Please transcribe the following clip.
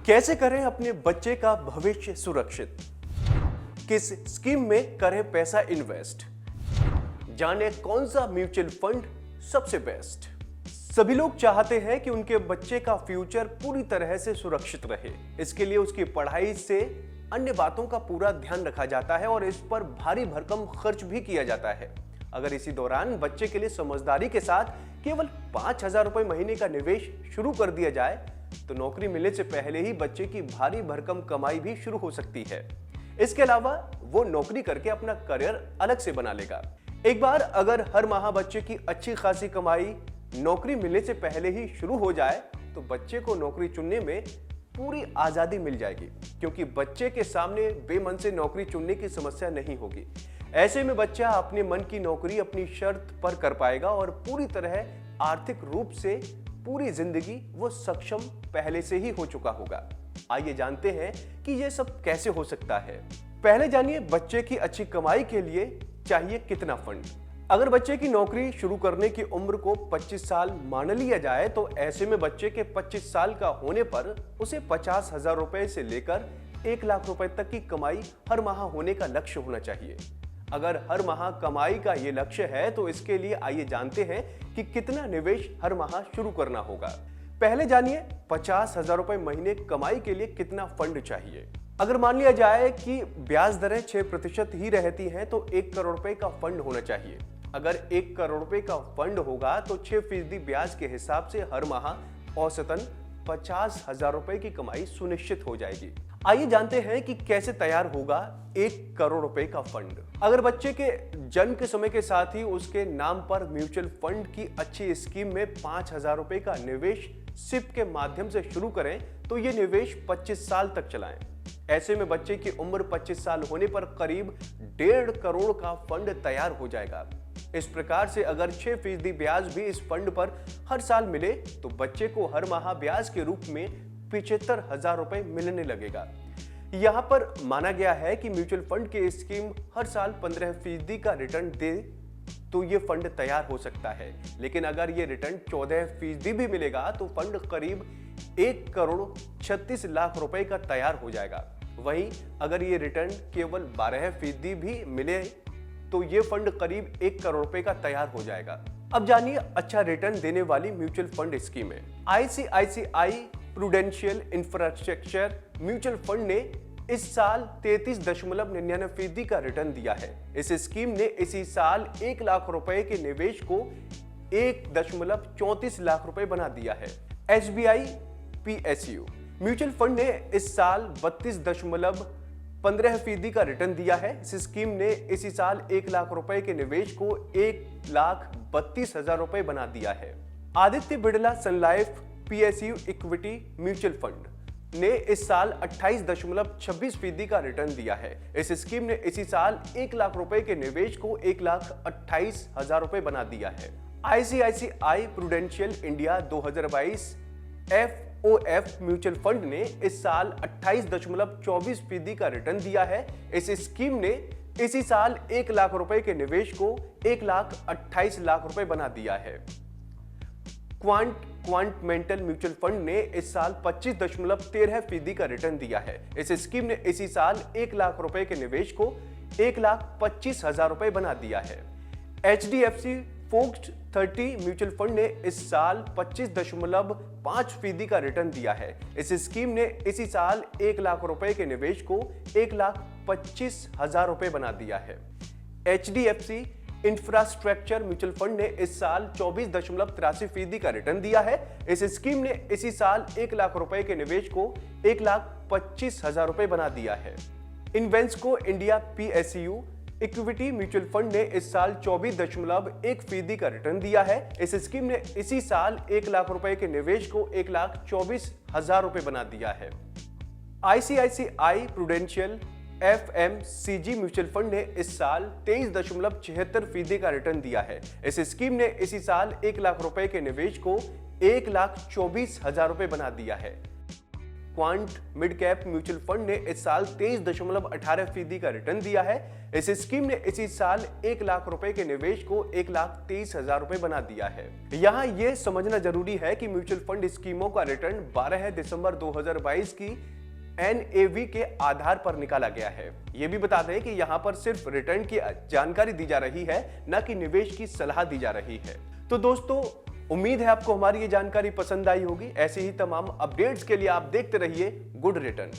कैसे करें अपने बच्चे का भविष्य सुरक्षित? किस स्कीम में करें पैसा इन्वेस्ट? जाने कौन सा म्यूचुअल फंड सबसे बेस्ट? सभी लोग चाहते हैं कि उनके बच्चे का फ्यूचर पूरी तरह से सुरक्षित रहे। इसके लिए उसकी पढ़ाई से अन्य बातों का पूरा ध्यान रखा जाता है और इस पर भारी भरकम खर्च भी किया जाता है। अगर इसी दौरान बच्चे के लिए समझदारी के साथ केवल 5,000 रुपए महीने का निवेश शुरू कर दिया जाए तो नौकरी मिलने से पहले ही बच्चे की भारी भरकम कमाई भी शुरू हो सकती है। इसके अलावा वो नौकरी करके अपना करियर अलग से बना लेगा। एक बार अगर हर माह बच्चे की अच्छी खासी कमाई नौकरी मिलने से पहले ही शुरू हो जाए तो बच्चे को नौकरी चुनने में पूरी आजादी मिल जाएगी, क्योंकि बच्चे के सामने बेमन से नौकरी चुनने की समस्या नहीं होगी। ऐसे में बच्चा अपने मन की नौकरी अपनी शर्त पर कर पाएगा और पूरी तरह आर्थिक रूप से पूरी जिंदगी वो सक्षम पहले से ही हो चुका होगा। आइए जानते हैं कि ये सब कैसे हो सकता है। पहले जानिए बच्चे की अच्छी कमाई के लिए चाहिए कितना फंड। अगर बच्चे की नौकरी शुरू करने की उम्र को 25 साल मान लिया जाए तो ऐसे में बच्चे के 25 साल का होने पर उसे 50,000 रुपए से लेकर 1 लाख रुपए तक की कमाई हर माह होने का लक्ष्य होना चाहिए। अगर हर माह कमाई का ये लक्ष्य है तो इसके लिए आइए जानते हैं कि कितना निवेश हर माह शुरू करना होगा। पहले जानिए 50,000 रुपए महीने कमाई के लिए कितना फंड चाहिए। अगर मान लिया जाए कि ब्याज दरें 6% ही रहती हैं तो 1 करोड़ रुपए का फंड होना चाहिए। अगर 1 करोड़ रुपए का फंड होगा तो 6% ब्याज के हिसाब से हर माह औसतन 50,000 रुपए की कमाई सुनिश्चित हो जाएगी। आइए जानते हैं कि कैसे तैयार होगा 1 करोड़ रुपए का फंड। अगर बच्चे के जन्म के समय के साथ ही उसके नाम पर म्यूचुअल फंड की अच्छी स्कीम में 5,000 रुपए का निवेश सिप के माध्यम से शुरू करें तो ये निवेश 25 साल तक चलाएं। ऐसे में बच्चे की उम्र 25 साल होने पर करीब 1.5 करोड़ का फंड तैयार हो जाएगा। इस प्रकार से अगर 6% ब्याज भी इस फंड पर हर साल मिले तो बच्चे को हर माह ब्याज के रूप में 75,000 रुपए मिलने लगेगा। यहाँ पर माना गया है कि म्यूचुअल फंड की स्कीम हर साल 15% का रिटर्न दे तो ये फंड तैयार हो सकता है, लेकिन अगर ये रिटर्न 14% भी मिलेगा तो फंड करीब 1 करोड़ 36 लाख रुपए का तैयार हो जाएगा। वहीं अगर ये रिटर्न केवल 12% भी मिले तो ये फंड करीब 1 करोड़ रुपए का तैयार हो जाएगा। अब जानिए अच्छा रिटर्न देने वाली म्यूचुअल फंड स्कीमें। ICICI prudential infrastructure mutual fund ने इस साल 33.99% का रिटर्न दिया है। इस स्कीम ने इसी साल 1 लाख रुपए के निवेश को 1.34 लाख रुपए बना दिया है। SBI PSU म्यूचुअल फंड ने इस साल 32.15% का रिटर्न दिया है। इस स्कीम ने इसी साल 1 लाख रुपए के निवेश को 1,32,000 रुपए बना दिया है। Aditya Birla sun life PSU equity mutual fund ने इस साल 28.26% का रिटर्न दिया है। इस स्कीम ने इसी साल 1 लाख रुपए के निवेश को 1,28,000 रुपए बना दिया है। ICICI prudential India 2022 FOF mutual fund ने इस साल 28.24% का रिटर्न दिया है। इस स्कीम ने इसी साल 1 लाख रुपए के निवेश को 1,28 लाख रुपए बना दिया है। क्वांट मेंटल म्यूचुअल फंड ने इस साल 25.13% का रिटर्न दिया है। इस स्कीम ने इसी साल 1 लाख रुपए के निवेश को 1,25,000 रुपए बना दिया है। HDFC फोक्स्ड 30 म्यूचुअल फंड ने इस साल 25.5% का रिटर्न दिया है। इस स्कीम ने इसी साल 1 लाख रुपए के निवेश को 1,25,000 रुपए बना दिया है। HDFC इंफ्रास्ट्रक्चर म्यूचुअल फंड ने इस साल 24.83% का रिटर्न दिया है। इस स्कीम ने इसी साल 1 लाख रुपए के निवेश को 1,25,000 रुपए बना दिया है। Invesco India PSU equity mutual fund ने इस साल 24.1% का रिटर्न दिया है। इस स्कीम ने इसी साल 1 लाख रुपए के निवेश को 1,24,000 रुपए बना दिया है। ICICI prudential FMCG mutual fund ने इस साल 23.76% का रिटर्न दिया है। इस स्कीम ने इसी साल 1 लाख रुपए के निवेश को 1,24,000 रुपए बना दिया है। Quant mid cap mutual fund ने इस साल 23.18% का रिटर्न दिया है। इस स्कीम ने इसी साल 1 लाख रुपए के निवेश को 1,23,000 रुपए बना दिया है। यहाँ यह समझना जरूरी है कि म्यूचुअल फंड स्कीमों का रिटर्न 12 दिसंबर 2022 की NAV के आधार पर निकाला गया है। यह भी बता दें कि यहाँ पर सिर्फ रिटर्न की जानकारी दी जा रही है, न कि निवेश की सलाह दी जा रही है। तो दोस्तों, उम्मीद है आपको हमारी ये जानकारी पसंद आई होगी। ऐसे ही तमाम अपडेट्स के लिए आप देखते रहिए गुड रिटर्न।